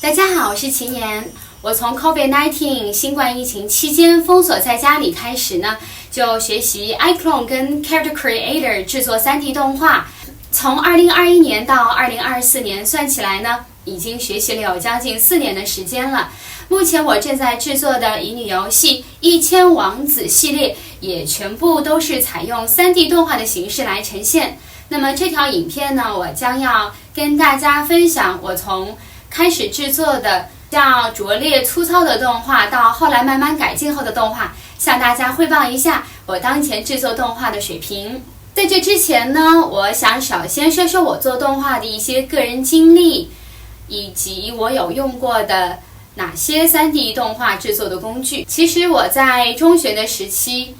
大家好，我是秦妍。我从 COVID-19 新冠疫情期间封锁在家里开始呢，就学习 iClone 跟 Character Creator 制作 3D 动画。从2021年到2024年算起来呢，已经学习了有将近4年的时间了。目前我正在制作的乙女游戏《1000王子》系列，也全部都是采用 3D 动画的形式来呈现。那么这条影片呢，我将要跟大家分享我从开始制作的较拙劣粗糙的动画，到后来慢慢改进后的动画，向大家汇报一下我当前制作动画的水平。在这之前呢，我想首先说说我做动画的一些个人经历，以及我有用过的哪些 3D 动画制作的工具。其实我在中学的时期，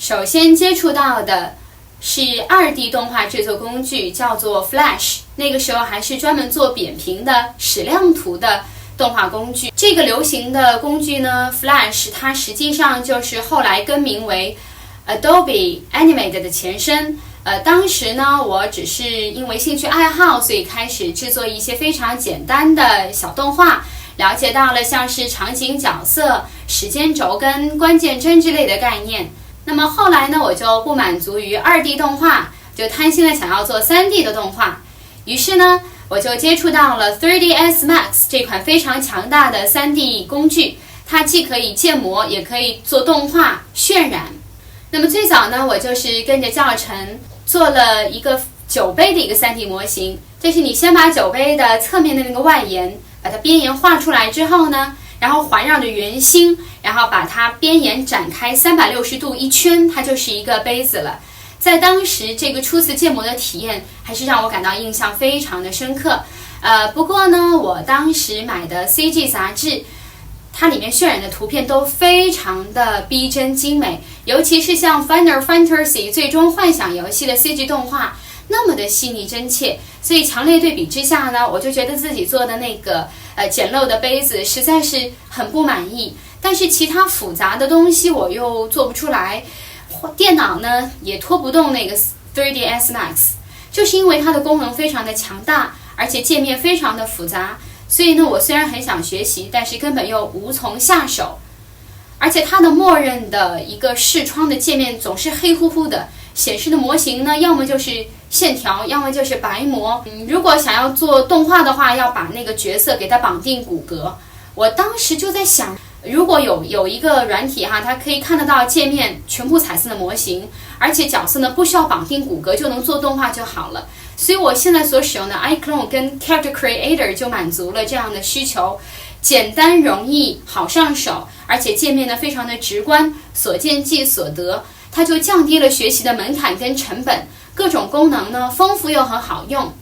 首先接触到的是2D 动画制作工具，叫做 Flash。那个时候还是专门做扁平的矢量图的动画工具。这个流行的工具呢 ，Flash 它实际上就是后来更名为 Adobe Animate 的前身。当时呢，我只是因为兴趣爱好，所以开始制作一些非常简单的小动画，了解到了像是场景、角色、时间轴跟关键帧之类的概念。那么后来呢，我就不满足于2D 动画，就贪心的想要做3D 的动画。于是呢，我就接触到了 3ds Max 这款非常强大的 3D 工具，它既可以建模，也可以做动画渲染。那么最早呢，我就是跟着教程做了一个酒杯的一个 3D 模型。就是你先把酒杯的侧面的那个外沿，把它边沿画出来之后呢，然后环绕着圆心，然后把它边沿展开360度一圈，它就是一个杯子了。在当时这个初次建模的体验还是让我感到印象非常的深刻。不过呢，我当时买的 CG 杂志，它里面渲染的图片都非常的逼真精美，尤其是像 Final Fantasy 最终幻想游戏的 CG 动画那么的细腻真切，所以强烈对比之下呢，我就觉得自己做的那个简陋的杯子实在是很不满意。但是其他复杂的东西我又做不出来，电脑呢也拖不动那个 3ds Max， 就是因为它的功能非常的强大，而且界面非常的复杂，所以呢，我虽然很想学习，但是根本又无从下手。而且它的默认的一个视窗的界面总是黑乎乎的，显示的模型呢，要么就是线条，要么就是白膜。如果想要做动画的话，要把那个角色给它绑定骨骼。我当时就在想，如果有一个软体哈，它可以看得到界面全部彩色的模型，而且角色呢不需要绑定骨骼就能做动画就好了。所以我现在所使用的 iClone 跟 Character Creator 就满足了这样的需求，简单容易好上手，而且界面呢非常的直观，所见即所得，它就降低了学习的门槛跟成本，各种功能呢丰富又很好用。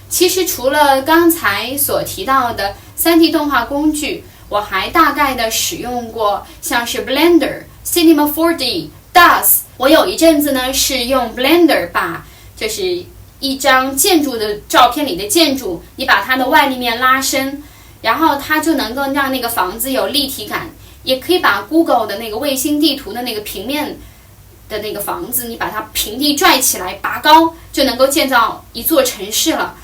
其实除了刚才所提到的 3D 动画工具，我还大概的使用过像是 Blender、Cinema 4D、DAZ。我有一阵子呢是用 Blender 把就是一张建筑的照片里的建筑，你把它的外立面拉伸，然后它就能够让那个房子有立体感。也可以把 Google 的那个卫星地图的那个平面的那个房子，你把它平地拽起来拔高，就能够建造一座城市了。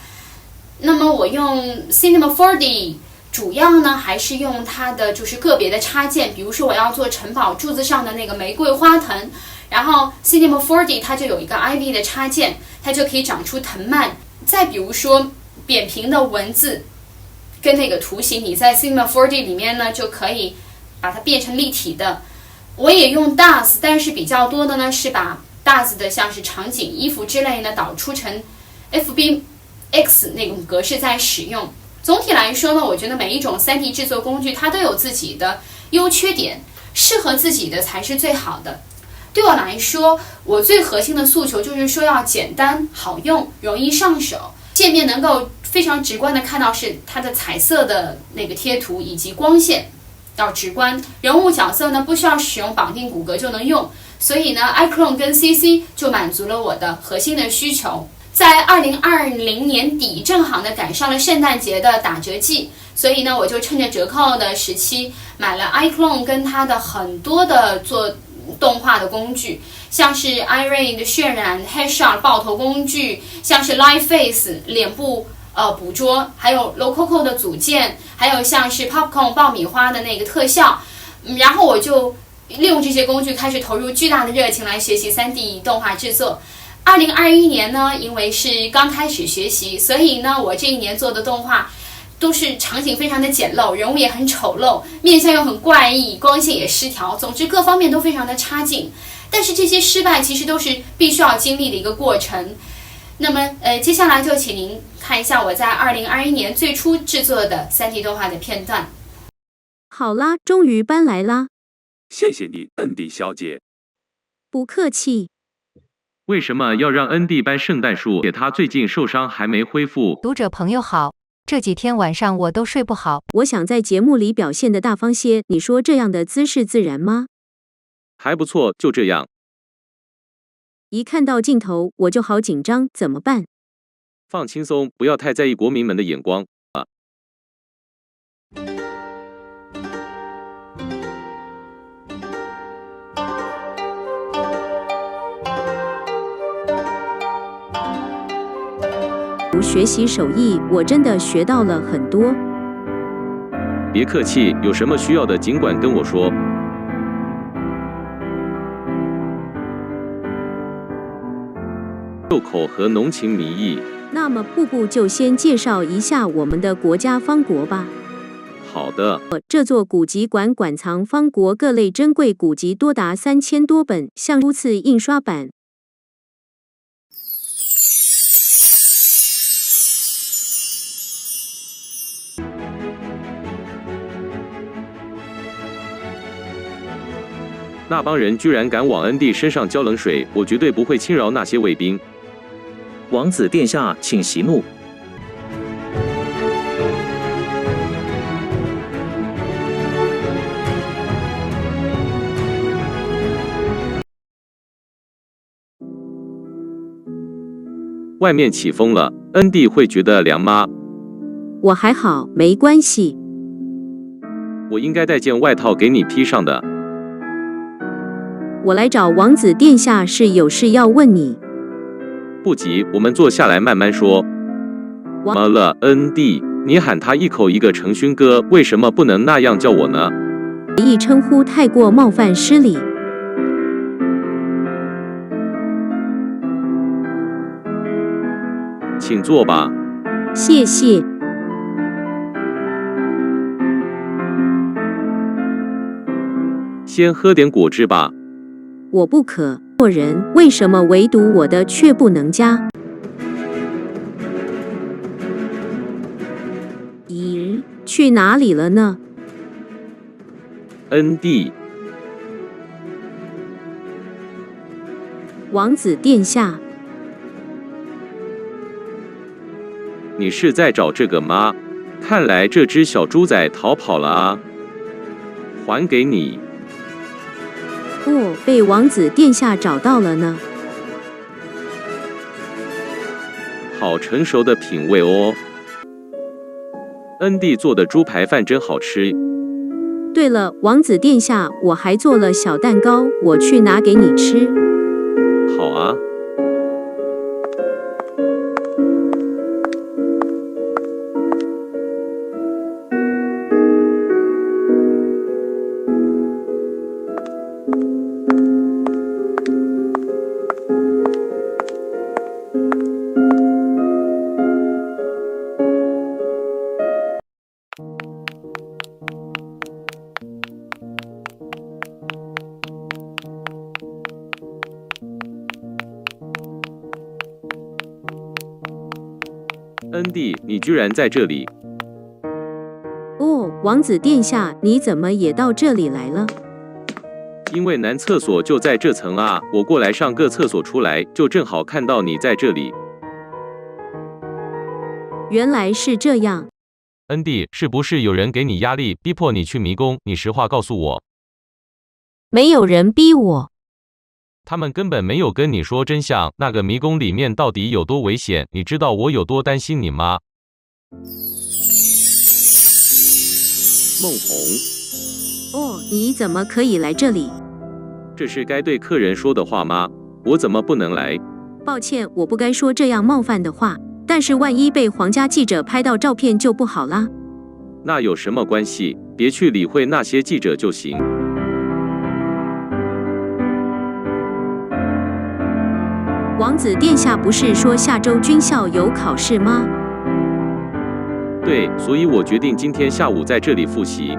那么我用 Cinema 4D 主要呢还是用它的就是个别的插件，比如说我要做城堡柱子上的那个玫瑰花藤，然后 Cinema 4D 它就有一个 IV 的插件，它就可以长出藤蔓。再比如说扁平的文字跟那个图形，你在 Cinema 4D 里面呢就可以把它变成立体的。我也用 DAZ， 但是比较多的呢是把 DAZ 的像是场景、衣服之类呢导出成 FBX 那种格式在使用。总体来说呢，我觉得每一种 3D 制作工具它都有自己的优缺点，适合自己的才是最好的。对我来说，我最核心的诉求就是说要简单、好用、容易上手，界面能够非常直观的看到是它的彩色的那个贴图以及光线要直观，人物角色呢不需要使用绑定骨骼就能用，所以呢 iClone 跟 CC 就满足了我的核心的需求。在2020年底正好呢赶上了圣诞节的打折季，所以呢我就趁着折扣的时期买了 iClone 跟它的很多的做动画的工具，像是 iRay 的渲染、Headshot 爆头工具，像是 Live Face 脸部捕捉，还有 Lococo 的组件，还有像是 Popcorn 爆米花的那个特效，然后我就利用这些工具开始投入巨大的热情来学习 3D 动画制作。2021年呢，因为是刚开始学习，所以呢，我这一年做的动画都是场景非常的简陋，人物也很丑陋，面相又很怪异，光线也失调，总之各方面都非常的差劲。但是这些失败其实都是必须要经历的一个过程。那么接下来就请您看一下我在2021年最初制作的 3D 动画的片段。好啦，终于搬来啦。谢谢你，恩迪小姐。不客气。为什么要让恩蒂搬圣诞树？他最近受伤还没恢复。读者朋友好，这几天晚上我都睡不好。我想在节目里表现得大方些，你说这样的姿势自然吗？还不错，就这样。一看到镜头我就好紧张，怎么办？放轻松，不要太在意国民们的眼光啊。学习手艺，我真的学到了很多。别客气，有什么需要的尽管跟我说。肉口和浓情蜜意。那么布布就先介绍一下我们的国家方国吧。好的。这座古籍馆馆藏方国各类珍贵古籍多达3000多本，像初次印刷版。那帮人居然敢往恩蒂身上浇冷水，我绝对不会轻饶那些卫兵。王子殿下，请息怒。外面起风了，恩蒂会觉得凉吗？我还好，没关系。我应该带件外套给你披上的。我来找王子殿下是有事要问你。不急，我们坐下来慢慢说。怎么了，恩蒂？你喊他一口一个成勋哥，为什么不能那样叫我呢？一称呼太过冒犯失礼。请坐吧。谢谢。先喝点果汁吧。我不渴。做人为什么唯独我的却不能加？咦，去哪里了呢？恩蒂。王子殿下。你是在找这个吗？看来这只小猪仔逃跑了啊！还给你。哦，被王子殿下找到了呢。好成熟的品味哦。恩蒂做的猪排饭真好吃。对了，王子殿下，我还做了小蛋糕，我去拿给你吃。好啊。恩蒂，你居然在这里！哦，王子殿下，你怎么也到这里来了？因为男厕所就在这层啊，我过来上个厕所出来，就正好看到你在这里。原来是这样。恩蒂，是不是有人给你压力，逼迫你去迷宫？你实话告诉我。没有人逼我。他们根本没有跟你说真相，那个迷宫里面到底有多危险？你知道我有多担心你吗？孟红。哦，你怎么可以来这里？这是该对客人说的话吗？我怎么不能来？抱歉，我不该说这样冒犯的话。但是万一被皇家记者拍到照片就不好啦。那有什么关系？别去理会那些记者就行。王子殿下不是说下周军校有考试吗？对，所以我决定今天下午在这里复习。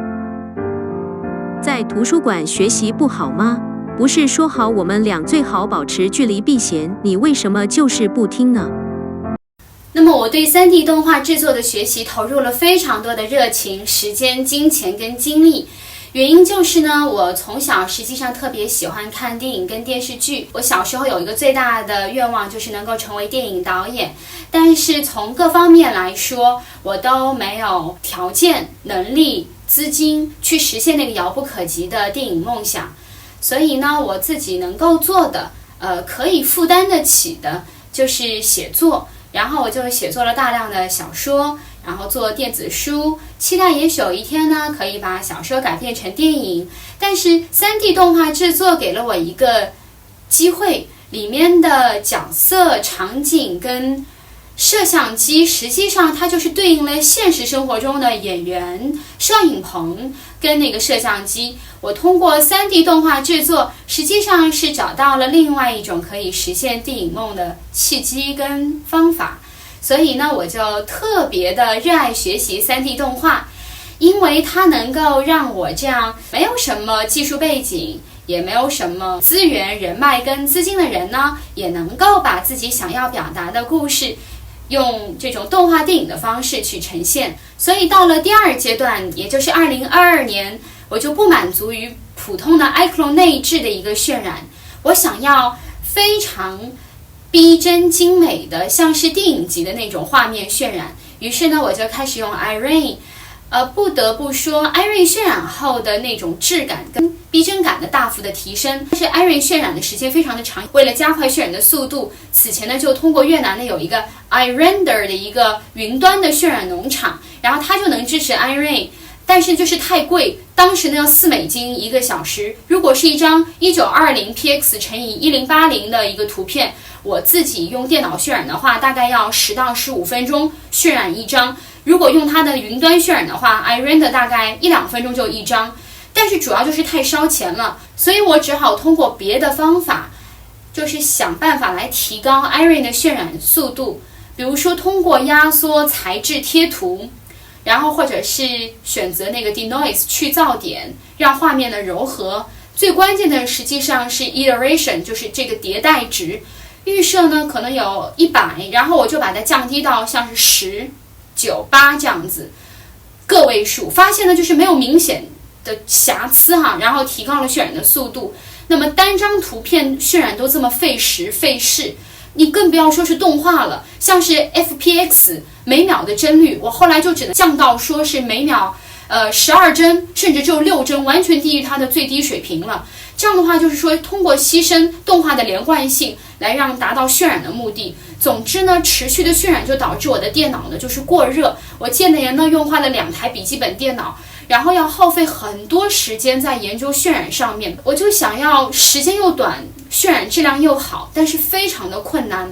在图书馆学习不好吗？不是说好我们俩最好保持距离避嫌，你为什么就是不听呢？那么我对 3D 动画制作的学习投入了非常多的热情、时间、金钱跟精力。原因就是呢，我从小实际上特别喜欢看电影跟电视剧。我小时候有一个最大的愿望就是能够成为电影导演，但是从各方面来说，我都没有条件、能力、资金去实现那个遥不可及的电影梦想。所以呢，我自己能够做的，可以负担得起的就是写作。然后我就写作了大量的小说，然后做电子书，期待也许有一天呢，可以把小说改编成电影。但是 3D 动画制作给了我一个机会，里面的角色、场景跟摄像机，实际上它就是对应了现实生活中的演员、摄影棚跟那个摄像机。我通过 3D 动画制作，实际上是找到了另外一种可以实现电影梦的契机跟方法。所以呢，我就特别的热爱学习 3D 动画，因为它能够让我这样没有什么技术背景，也没有什么资源、人脉跟资金的人呢，也能够把自己想要表达的故事用这种动画电影的方式去呈现。所以到了第二阶段，也就是2022年，我就不满足于普通的 iClone 内置的一个渲染，我想要非常逼真精美的，像是电影级的那种画面渲染。于是呢，我就开始用 Irene。不得不说 Irene 渲染后的那种质感跟逼真感的大幅的提升。但是 Irene 渲染的时间非常的长，为了加快渲染的速度，此前呢就通过越南的有一个 iRender 的一个云端的渲染农场，然后它就能支持 Irene。但是就是太贵，当时呢要$4一个小时。如果是一张1920px 乘以1080的一个图片，我自己用电脑渲染的话，大概要10到15分钟渲染一张。如果用它的云端渲染的话 ，iRender 大概1-2分钟就一张。但是主要就是太烧钱了，所以我只好通过别的方法，就是想办法来提高 Irene 的渲染速度，比如说通过压缩、材质、贴图。然后或者是选择那个 denoise 去噪点，让画面的柔和。最关键的实际上是 iteration， 就是这个迭代值。预设呢可能有100，然后我就把它降低到像是10、9、8这样子个位数，发现呢就是没有明显的瑕疵哈，然后提高了渲染的速度。那么单张图片渲染都这么费时费事，你更不要说是动画了，像是 FPX 每秒的帧率，我后来就只能降到说是每秒12帧，甚至只有6帧，完全低于它的最低水平了。这样的话就是说通过牺牲动画的连贯性来让达到渲染的目的。总之呢，持续的渲染就导致我的电脑呢就是过热，我建联呢用坏了2台笔记本电脑，然后要耗费很多时间在研究渲染上面。我就想要时间又短，渲染质量又好，但是非常的困难。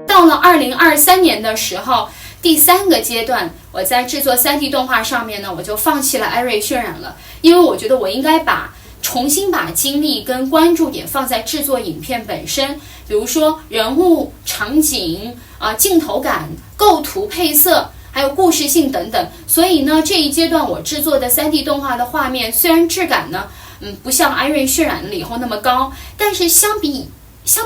到了2023年的时候，第3个阶段，我在制作3D 动画上面呢，我就放弃了艾瑞渲染了，因为我觉得我应该重新把精力跟关注点放在制作影片本身，比如说人物、场景镜头感、构图、配色，还有故事性等等。所以呢，这一阶段我制作的3D 动画的画面，虽然质感呢，不像艾瑞渲染了以后那么高，但是相比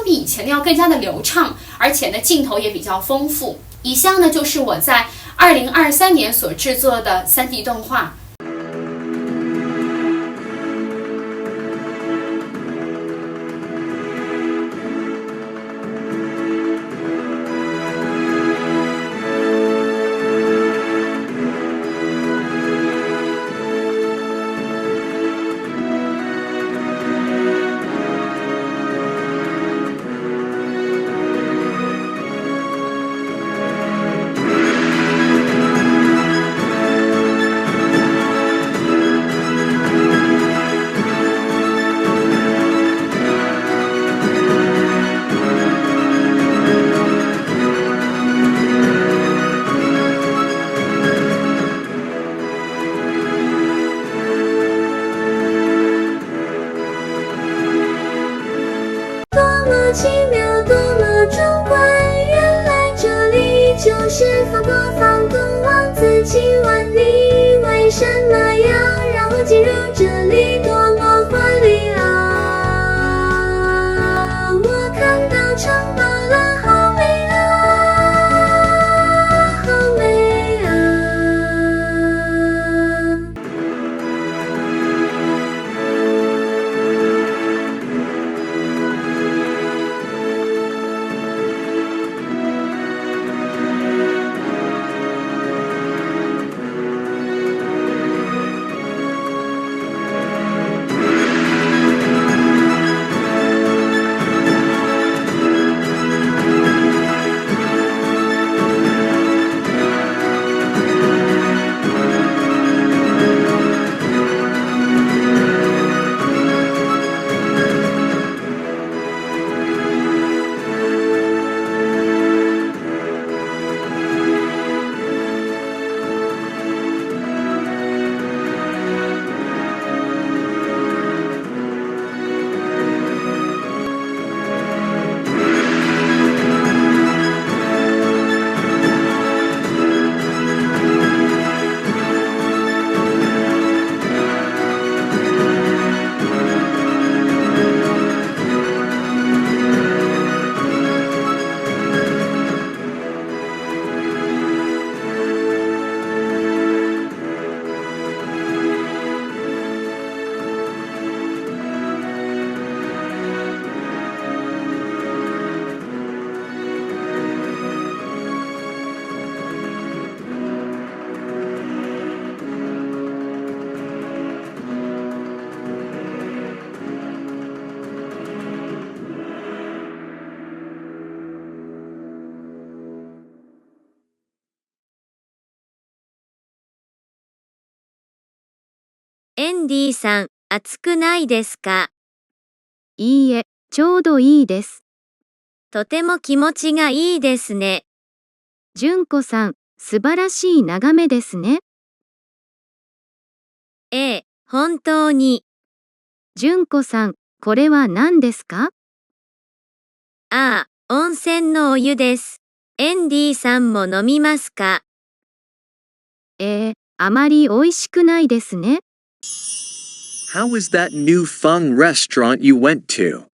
以前的要更加的流畅，而且呢镜头也比较丰富。以下呢就是我在2023年所制作的3D 动画。奇妙，多么壮观！原来这里就是法国方东王子7万里，为什么要让我进入这里？多么华丽啊！我看到城堡了，好美啊，好美啊！エンディさん、暑くないですか？いいえ、ちょうどいいです。とても気持ちがいいですね。純子さん、素晴らしい眺めですね。ええ、本当に。純子さん、これは何ですか？ああ、温泉のお湯です。エンディさんも飲みますか？あまり美味しくないですね。How is that new Fung restaurant you went to?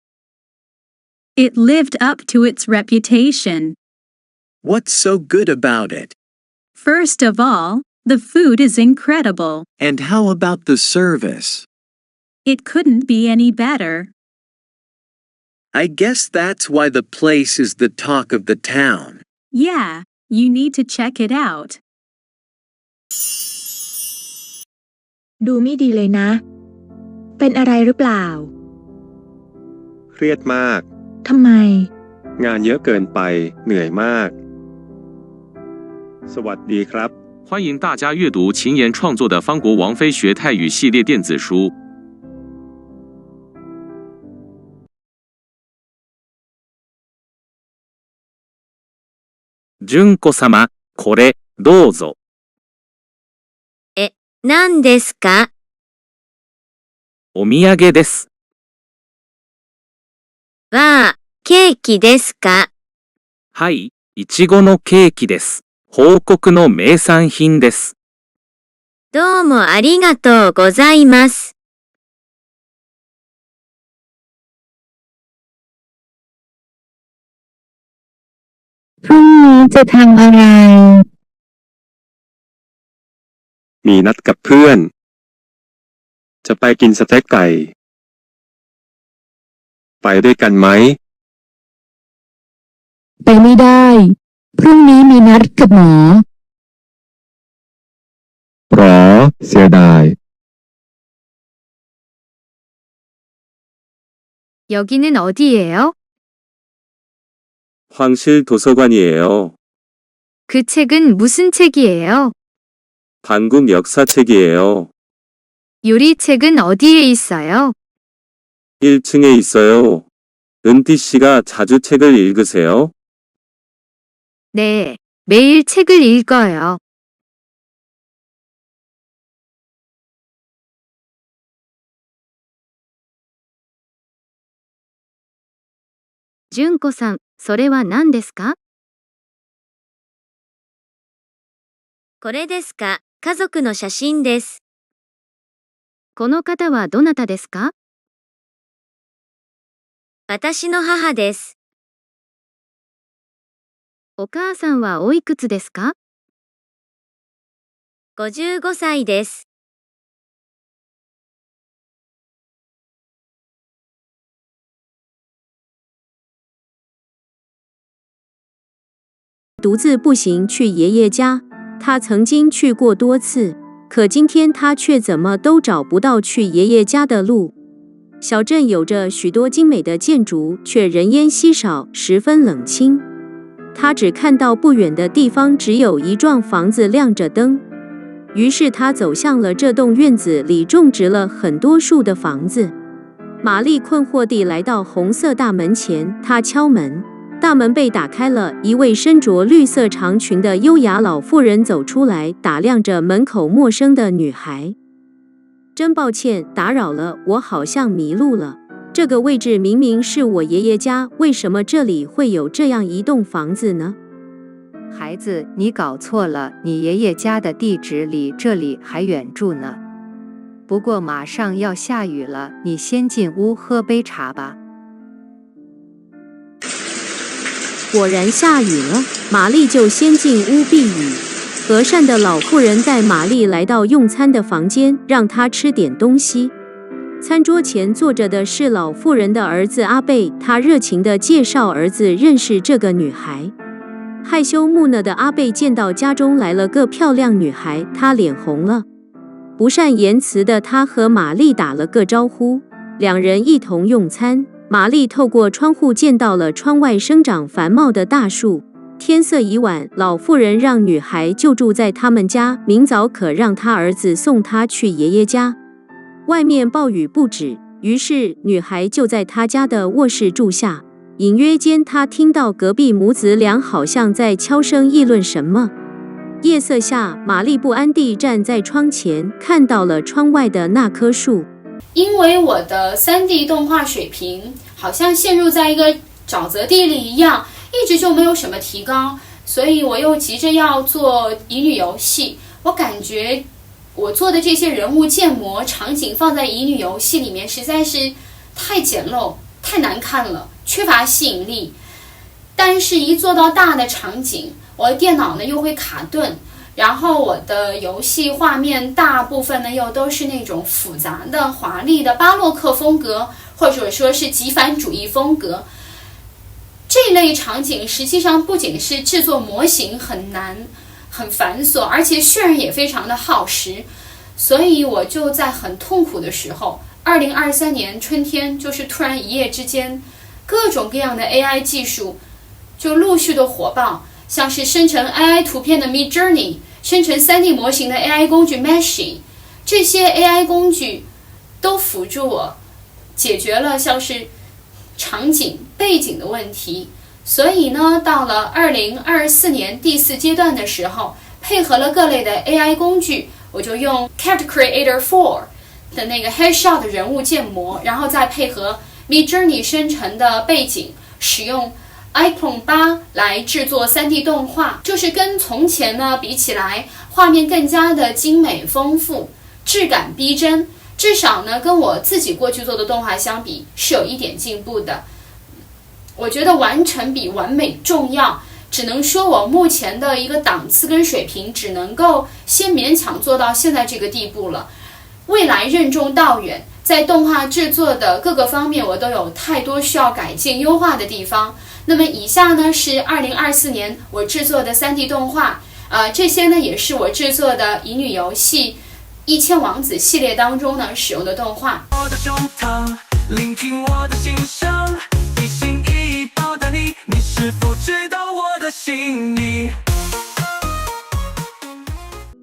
It lived up to its reputation. What's so good about it? First of all, the food is incredible. And how about the service? It couldn't be any better. I guess that's why the place is the talk of the town. Yeah, you need to check it out. ดูไม่ดีเลยนะ เป็นอะไรหรือเปล่า เครียดมาก ทำไม งานเยอะเกินไป เหนื่อยมาก สวัสดีครับ 欢迎大家阅读秦岩创作的《方国王妃学泰语》系列电子书。純子様、これ、どうぞ。何ですか？お土産です。わあ、ケーキですか？はい、いちごのケーキです。報告の名産品です。どうもありがとうございます。พรุ่งนี้จะทำอะไร มีนัดกับเพื่อน จะไปกินสเต็กไก่ ไปด้วยกันไหม ไปไม่ได้ พรุ่งนี้มีนัดกับหมอ หรอ เสียดาย 여기는 어디예요? 황실 도서관이에요. 그 책은 무슨 책이에요? 한국 역사책이에요. 요리책은 어디에 있어요? 1층에 있어요. 은띠 씨가 자주 책을 읽으세요? 네, 매일 책을 읽어요. 준코さん、それは何ですか？これですか？家族の写真です。この方はどなたですか？私の母です。お母さんはおいくつですか？55歳です。独自步行去爷爷家，他曾经去过多次，可今天他却怎么都找不到去爷爷家的路。小镇有着许多精美的建筑，却人烟稀少，十分冷清。他只看到不远的地方只有一幢房子亮着灯，于是他走向了这栋院子里种植了很多树的房子。玛丽困惑地来到红色大门前，她敲门。大门被打开了，一位身着绿色长裙的优雅老妇人走出来，打量着门口陌生的女孩。真抱歉，打扰了，我好像迷路了。这个位置明明是我爷爷家，为什么这里会有这样一栋房子呢？孩子，你搞错了，你爷爷家的地址离这里还远住呢。不过马上要下雨了，你先进屋喝杯茶吧。果然下雨了，玛丽就先进屋避雨。和善的老妇人带玛丽来到用餐的房间，让她吃点东西。餐桌前坐着的是老妇人的儿子阿贝，他热情地介绍儿子认识这个女孩。害羞木讷的阿贝见到家中来了个漂亮女孩，他脸红了。不善言辞的他和玛丽打了个招呼，两人一同用餐。玛丽透过窗户见到了窗外生长繁茂的大树。天色已晚，老妇人让女孩就住在他们家，明早可让她儿子送她去爷爷家。外面暴雨不止，于是女孩就在她家的卧室住下。隐约间，她听到隔壁母子俩好像在悄声议论什么。夜色下，玛丽不安地站在窗前，看到了窗外的那棵树。因为我的3D 动画水平好像陷入在一个沼泽地里一样，一直就没有什么提高，所以我又急着要做乙女游戏。我感觉我做的这些人物建模场景放在乙女游戏里面实在是太简陋、太难看了，缺乏吸引力。但是一做到大的场景，我的电脑呢又会卡顿，然后我的游戏画面大部分呢又都是那种复杂的华丽的巴洛克风格，或者说是极繁主义风格。这类场景实际上不仅是制作模型很难很繁琐，而且渲染也非常的耗时。所以我就在很痛苦的时候，2023年春天，就是突然一夜之间各种各样的 AI 技术就陆续的火爆，像是生成 AI 图片的 Midjourney， 生成 3D 模型的 AI 工具 Meshy， 这些 AI 工具都辅助我解决了像是场景背景的问题，所以呢，到了2024年第4阶段的时候，配合了各类的 AI 工具，我就用 Character Creator 4的那个 Headshot 人物建模，然后再配合 Midjourney 生成的背景，使用 iClone 8来制作 3D 动画，就是跟从前呢比起来，画面更加的精美丰富，质感逼真，至少呢跟我自己过去做的动画相比是有一点进步的。我觉得完成比完美重要，只能说我目前的一个档次跟水平只能够先勉强做到现在这个地步了，未来任重道远，在动画制作的各个方面我都有太多需要改进优化的地方。那么以下呢是2024年我制作的 3D 动画，这些呢也是我制作的乙女游戏1000王子系列当中呢使用的动画。我的胸膛，聆听我的心声，一心一意报答你，你是否知道我的心意？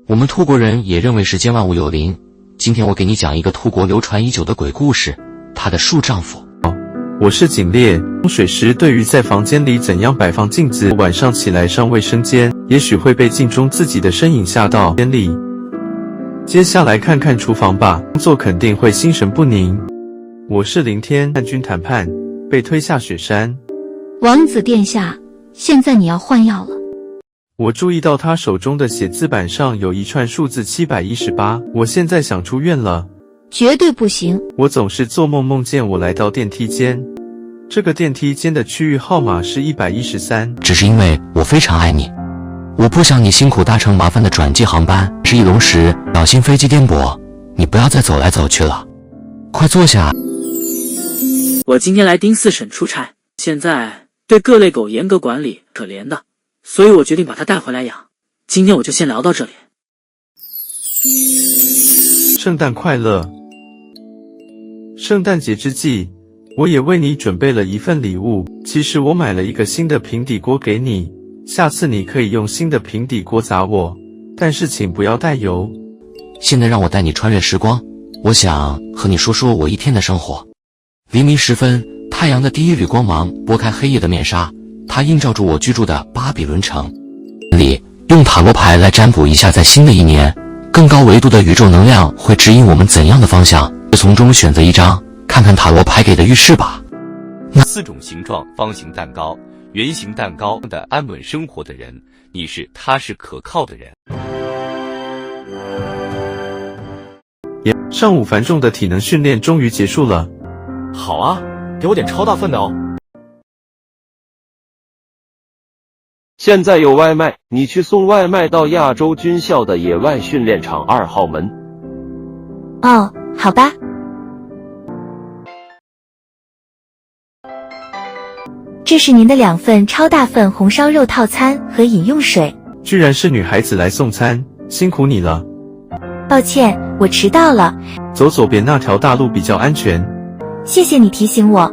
我们兔国人也认为世间万物有灵。今天我给你讲一个兔国流传已久的鬼故事，她的树丈夫。我是景烈。风水师对于在房间里怎样摆放镜子，晚上起来上卫生间，也许会被镜中自己的身影吓到间里。接下来看看厨房吧，工作肯定会心神不宁。我是凌天叛军谈判，被推下雪山。王子殿下，现在你要换药了。我注意到他手中的写字板上有一串数字718，我现在想出院了。绝对不行！我总是做梦梦见我来到电梯间，这个电梯间的区域号码是113。只是因为我非常爱你，我不想你辛苦搭乘麻烦的转机航班，是翼龙时小心飞机颠簸，你不要再走来走去了，快坐下。我今天来丁四省出差，现在对各类狗严格管理，可怜的，所以我决定把它带回来养。今天我就先聊到这里。圣诞快乐！圣诞节之际，我也为你准备了一份礼物。其实我买了一个新的平底锅给你，下次你可以用新的平底锅砸我，但是请不要带油。现在让我带你穿越时光，我想和你说说我一天的生活。黎明时分，太阳的第一缕光芒拨开黑夜的面纱，它映照住我居住的巴比伦城里。用塔罗牌来占卜一下，在新的一年，更高维度的宇宙能量会指引我们怎样的方向，就从中选择一张，看看塔罗牌给的预示吧。4种形状：方形蛋糕、圆形蛋糕的安稳生活的人，你是踏实可靠的人。上午繁重的体能训练终于结束了。好啊，给我点超大份的哦。现在有外卖，你去送外卖到亚洲军校的野外训练场2号门。哦，好吧。这是您的2份超大份红烧肉套餐和饮用水。居然是女孩子来送餐，辛苦你了。抱歉，我迟到了。走左边那条大路比较安全。谢谢你提醒我。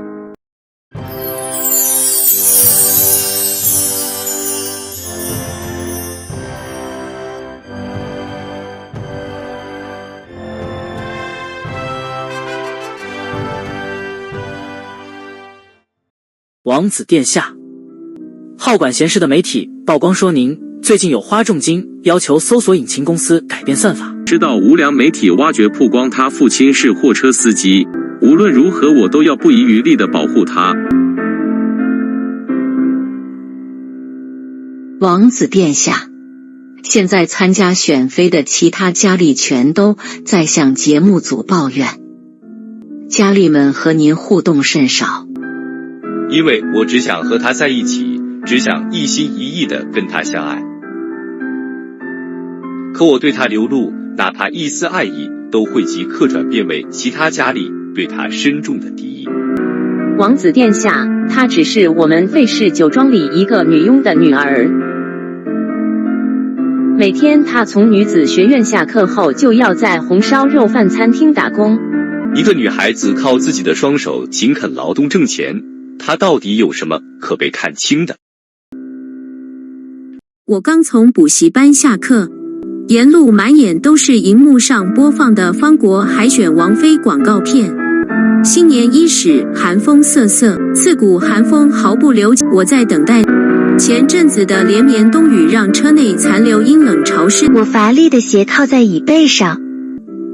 王子殿下，好管闲事的媒体曝光说您最近有花重金要求搜索引擎公司改变算法。知道无良媒体挖掘曝光他父亲是货车司机，无论如何我都要不遗余力地保护他。王子殿下，现在参加选妃的其他佳丽全都在向节目组抱怨，佳丽们和您互动甚少。因为我只想和他在一起，只想一心一意地跟他相爱。可我对他流露哪怕一丝爱意，都会即刻转变为其他佳丽对他深重的敌意。王子殿下，她只是我们费氏酒庄里一个女佣的女儿。每天她从女子学院下课后就要在红烧肉饭餐厅打工。一个女孩子靠自己的双手勤恳劳动挣钱，她到底有什么可被看轻的？我刚从补习班下课，沿路满眼都是荧幕上播放的方国海选王妃广告片。新年伊始，寒风瑟瑟，刺骨寒风毫不留情。我在等待。前阵子的连绵冬雨让车内残留阴冷潮湿。我乏力的斜靠在椅背上，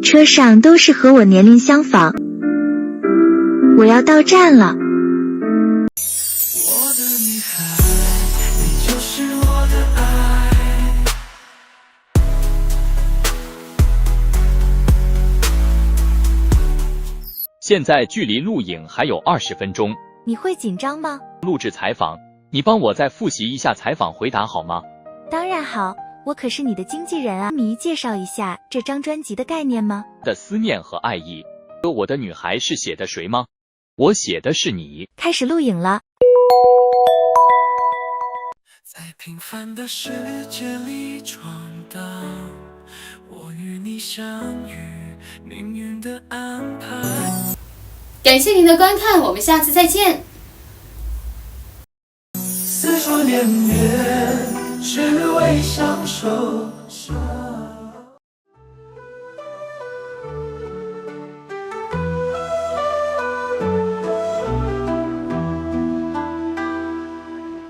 车上都是和我年龄相仿。我要到站了。现在距离录影还有20分钟，你会紧张吗？录制采访，你帮我再复习一下采访回答好吗？当然好，我可是你的经纪人啊。迷介绍一下这张专辑的概念吗？的思念和爱意。我的女孩是写的谁吗？我写的是你。开始录影了。在平凡的世界里闯荡，我与你相遇，命运的安排。感谢您的观看，我们下次再见。似说绵绵，只为相守。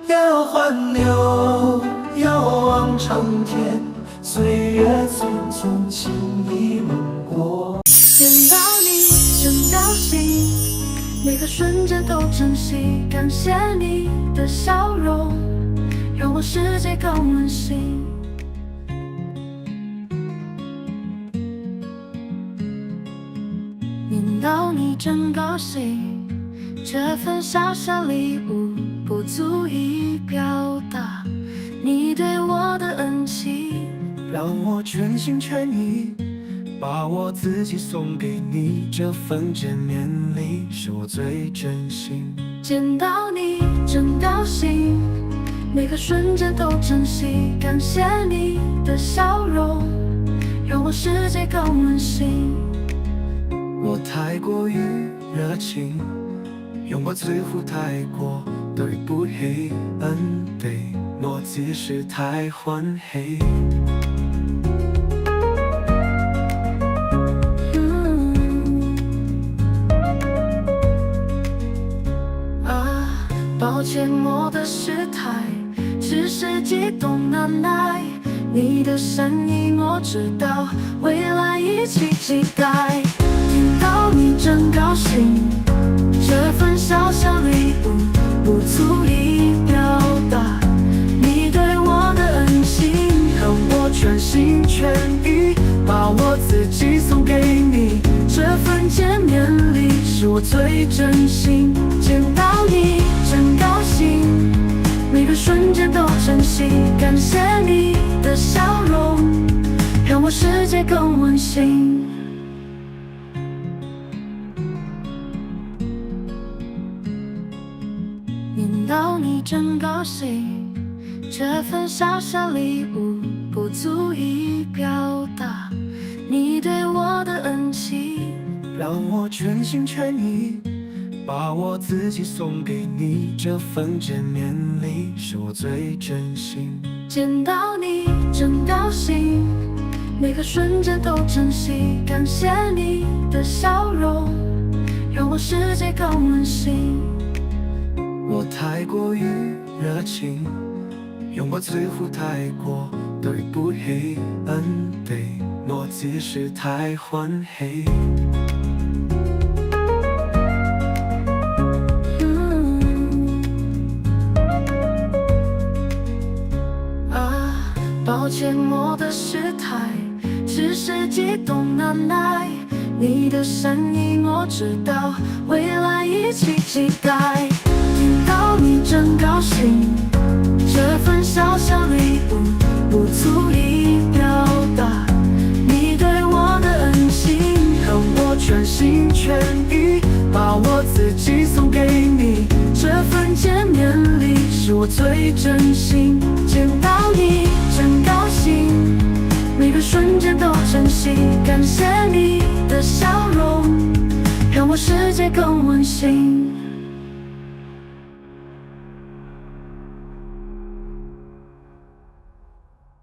要环流，要望长天，岁月匆匆，轻易梦过。见到你真高兴，每个瞬间都珍惜，感谢你的笑容，让我世界更温馨。念到你真高兴，这份小小礼物不足以表达你对我的恩情，让我全心全意把我自己送给你，这份见面礼是我最真心。见到你真高兴，每个瞬间都珍惜，感谢你的笑容，让我世界更温馨。我太过于热情，用我最后太过对不起，对我只是太欢喜。抱歉我的失态，只是激动难耐，你的善意我知道，未来一起期待。听到你真高兴，这份小小礼物不足以表达你对我的恩情，让我全心全意把我自己送给你，这份见面礼是我最真心。见到你真高兴，每个瞬间都珍惜，感谢你的笑容，让我世界更温馨。念到你真高兴，这份小小礼物不足以表达你对我的恩情，让我全心全意把我自己送给你，这份见面礼是我最真心。见到你真高兴，每个瞬间都珍惜，感谢你的笑容，让我世界更温馨。我太过于热情，用我最后太过对不起，对我只是太欢喜。抱歉我的失态，只是激动难耐，你的善意我知道，未来一起期待。听到你真高兴，这份小小礼物不足以表达你对我的恩情，让我全心全意把我自己送给你，这份见面礼是我最真心。见到你真高兴，每个瞬间都珍惜，感谢你的笑容，让我世界更温馨。